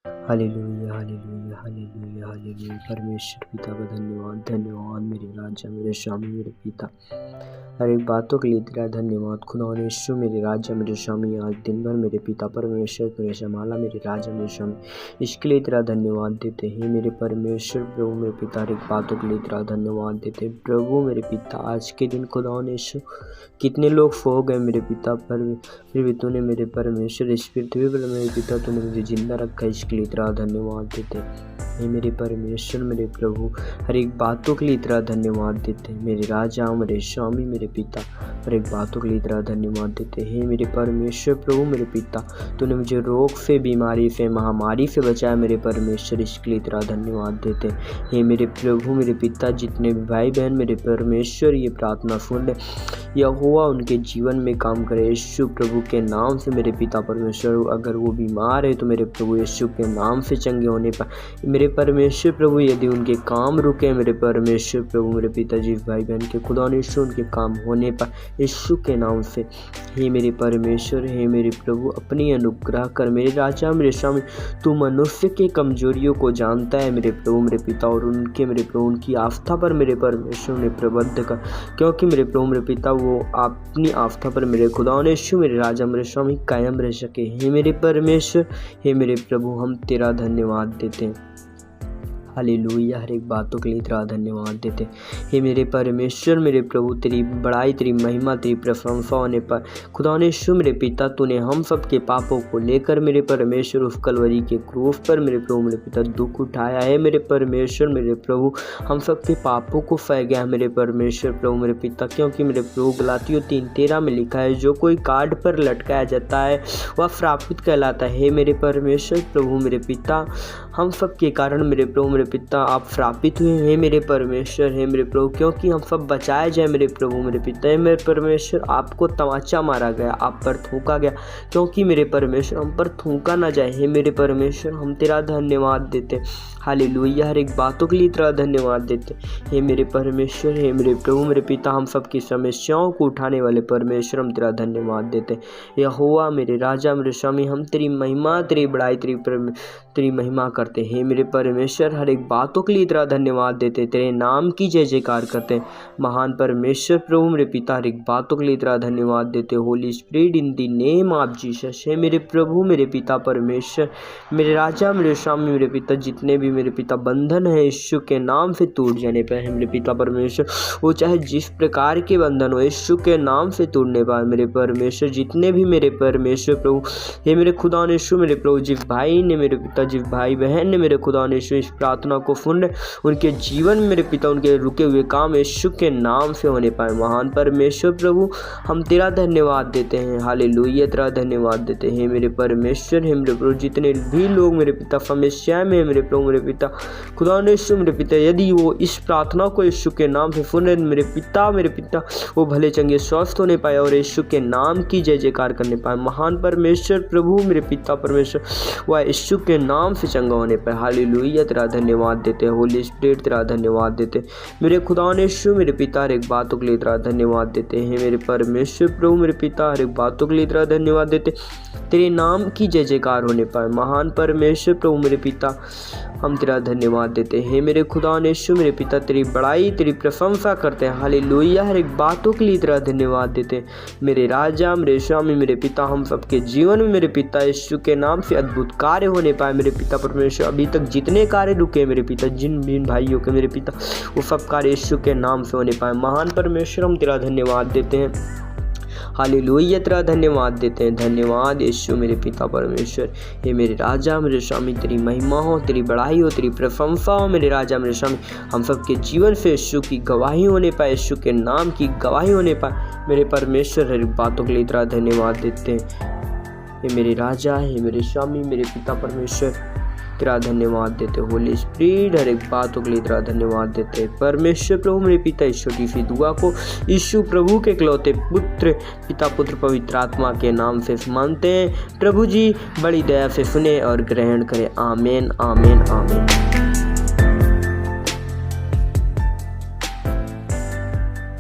Hallelujah hallelujah hallelujah hallelujah. परमेश्वर पिता का धन्यवाद धन्यवाद मेरे राजा मेरे स्वामी मेरे पिता, हर एक बातों के लिए तेरा धन्यवाद खुदा यीशु मेरे राजा मेरे स्वामी। आज दिन भर मेरे पिता परमेश्वर को संभाला मेरे राजा मेरे स्वामी, इसके लिए तेरा धन्यवाद देते हैं मेरे परमेश्वर। प्रभु मेरे पिता, हर एक बातों के लिए तेरा धन्यवाद देते हैं प्रभु मेरे पिता। आज के दिन खुदा यीशु कितने लोग सो गए मेरे पिता, पर फिर भी तूने मेरे परमेश्वर इस पृथ्वी पर मेरे पिता तूने मुझे जिंदा रखा, इसके लिए तेरा धन्यवाद देते हे मेरे परमेश्वर मेरे प्रभु। हर एक बातों के लिए तेरा धन्यवाद देते मेरे राजा मेरे स्वामी मेरे पिता, हर एक बातों के लिए तेरा धन्यवाद देते हे मेरे परमेश्वर प्रभु मेरे पिता। तूने मुझे रोग से, बीमारी से, महामारी से बचाया मेरे परमेश्वर, इसके लिए तेरा धन्यवाद देते हे मेरे प्रभु मेरे पिता। जितने भी भाई बहन मेरे परमेश्वर ये प्रार्थना सुन ले, यहोवा उनके जीवन में काम करे यीशु प्रभु के नाम से मेरे पिता परमेश्वर। अगर वो बीमार है तो मेरे प्रभु यीशु के नाम से चंगे होने पर मेरे परमेश्वर प्रभु, यदि उनके काम रुके मेरे परमेश्वर प्रभु मेरे पिताजी भाई बहन के खुदा यीशु उनके काम होने पर यीशु के नाम से हे मेरे परमेश्वर हे मेरे प्रभु अपनी अनुग्रह कर मेरे राजा मेरे स्वामी। तू मनुष्य के कमजोरियों को जानता है मेरे प्रभु मेरे पिता, और उनके मेरे प्रभु उनकी आस्था पर मेरे परमेश्वर ने प्रबद्ध कर, क्योंकि मेरे प्रभु मेरे पिता वो अपनी आस्था पर मेरे खुदा यीशु मेरे राजा मेरे स्वामी कायम रह सके। हे मेरे परमेश्वर हे मेरे प्रभु हम तेरा धन्यवाद देते हैं। हालेलुया। हर एक बातों के लिए तेरा धन्यवाद देते हे मेरे परमेश्वर मेरे प्रभु। तेरी बड़ाई तेरी महिमा तेरी प्रशंसा होने पर खुदा यीशु मेरे पिता तूने हम सब के पापों को लेकर मेरे परमेश्वर उस कलवरी के क्रूस पर मेरे प्रभु मेरे पिता दुख उठाया है मेरे परमेश्वर मेरे प्रभु। हम सब के पापों को फै गया मेरे परमेश्वर प्रभु मेरे पिता, क्योंकि मेरे प्रभु गलातियों 3:13 में लिखा है जो कोई कार्ड पर लटकाया जाता है वह श्रापित कहलाता है मेरे परमेश्वर प्रभु मेरे पिता। हम सब के कारण मेरे प्रभु मेरे पिता आप श्रापित हुए हैं मेरे परमेश्वर है मेरे प्रभु, क्योंकि हम सब बचाए जाए मेरे प्रभु मेरे पिता है मेरे परमेश्वर। आपको तमाचा मारा गया, आप पर थूका गया, क्योंकि मेरे परमेश्वर हम पर थूका ना जाए हे मेरे परमेश्वर। हम तेरा धन्यवाद देते हालेलुया। हर एक बातों के लिए तेरा धन्यवाद देते हे मेरे परमेश्वर हे मेरे प्रभु मेरे पिता। हम सब की समस्याओं को उठाने वाले परमेश्वर हम तेरा धन्यवाद देते यहोवा मेरे राजा मेरे स्वामी। हम तेरी महिमा तेरी बड़ाई तेरी महिमा करते हे मेरे परमेश्वर। हर एक बातों के लिए तेरा धन्यवाद देते, तेरे नाम की जय जयकार करते महान परमेश्वर प्रभु मेरे पिता। हर एक बातों के लिए तेरा धन्यवाद देते holy spirit in the name of Jesus हे मेरे प्रभु मेरे पिता परमेश्वर मेरे राजा मेरे स्वामी मेरे पिता। जितने भी मेरे पिता बंधन है यीशु के नाम से टूट जाने पर है मेरे पिता परमेश्वर, वो चाहे जिस प्रकार के बंधन हो यीशु के नाम से टूटने पर मेरे परमेश्वर। जितने भी मेरे परमेश्वर प्रभु हे मेरे खुदा यीशु मेरे प्रभु, जिस भाई ने मेरे पिता जिस भाई बहन ने मेरे खुदा यीशु इस प्रार्थना को सुन उनके जीवन में मेरे पिता उनके रुके हुए काम यीशु के नाम से होने पाए महान परमेश्वर प्रभु। हम तेरा धन्यवाद देते हैं हालेलुया। तेरा धन्यवाद देते हैं मेरे परमेश्वर हे मेरे प्रभु। जितने भी लोग मेरे पिता समस्या में मेरे प्रभु मेरे पिता खुदा यीशु मेरे पिता, यदि वो इस प्रार्थना को यीशु के नाम से सुने मेरे पिता वो भले चंगे स्वस्थ होने पाए और यीशु के नाम की जय जयकार करने पाए महान परमेश्वर प्रभु मेरे पिता परमेश्वर। वह यीशु के नाम से चंगा होने पाए हालेलुया। तेरा धन्यवाद देते होली स्पिरिट तेरा धन्यवाद देते मेरे खुदा यीशु मेरे पिता। हर एक बातों के लिए तेरा धन्यवाद देते हैं मेरे परमेश्वर प्रभु मेरे पिता। हर एक बातों के लिए तेरा धन्यवाद देते, तेरे नाम की जय जयकार होने पाए महान परमेश्वर प्रभु मेरे पिता। हम तेरा धन्यवाद देते हैं मेरे खुदा यीशु मेरे पिता। तेरी बड़ाई तेरी प्रशंसा करते हैं हालेलुया। हर एक बातों के लिए तेरा धन्यवाद देते मेरे राजा मेरे स्वामी मेरे पिता। हम सबके जीवन में मेरे पिता यीशु के नाम से अद्भुत कार्य होने पाए मेरे पिता परमेश्वर। अभी तक जितने कार्य रुके मेरे पिता जिन भाइयों के मेरे पिता वो सब कार्य यीशु के नाम से होने पाए महान परमेश्वर। हम तेरा धन्यवाद देते हैं हालेलुया। तेरा धन्यवाद देते हैं धन्यवाद यीशु मेरे पिता परमेश्वर ये मेरे राजा मेरे स्वामी। तेरी महिमा हो तेरी बड़ाई हो तेरी प्रशंसा हो मेरे राजा मेरे स्वामी। हम सबके जीवन से यीशु की गवाही होने पाए, यीशु के नाम की गवाही होने पाए मेरे परमेश्वर। हर बातों के लिए तेरा धन्यवाद देते हैं ये मेरे राजा हे मेरे स्वामी मेरे पिता परमेश्वर। तेरा धन्यवाद देते होली स्पिरिट। हर एक बातों के लिए तेरा धन्यवाद देते परमेश्वर प्रभु मेरे पिता। इस छोटी सी दुआ को यीशु प्रभु के इकलौते पुत्र पिता पुत्र पवित्र आत्मा के नाम से मानते हैं। प्रभु जी बड़ी दया से सुने और ग्रहण करें। आमीन आमीन आमीन।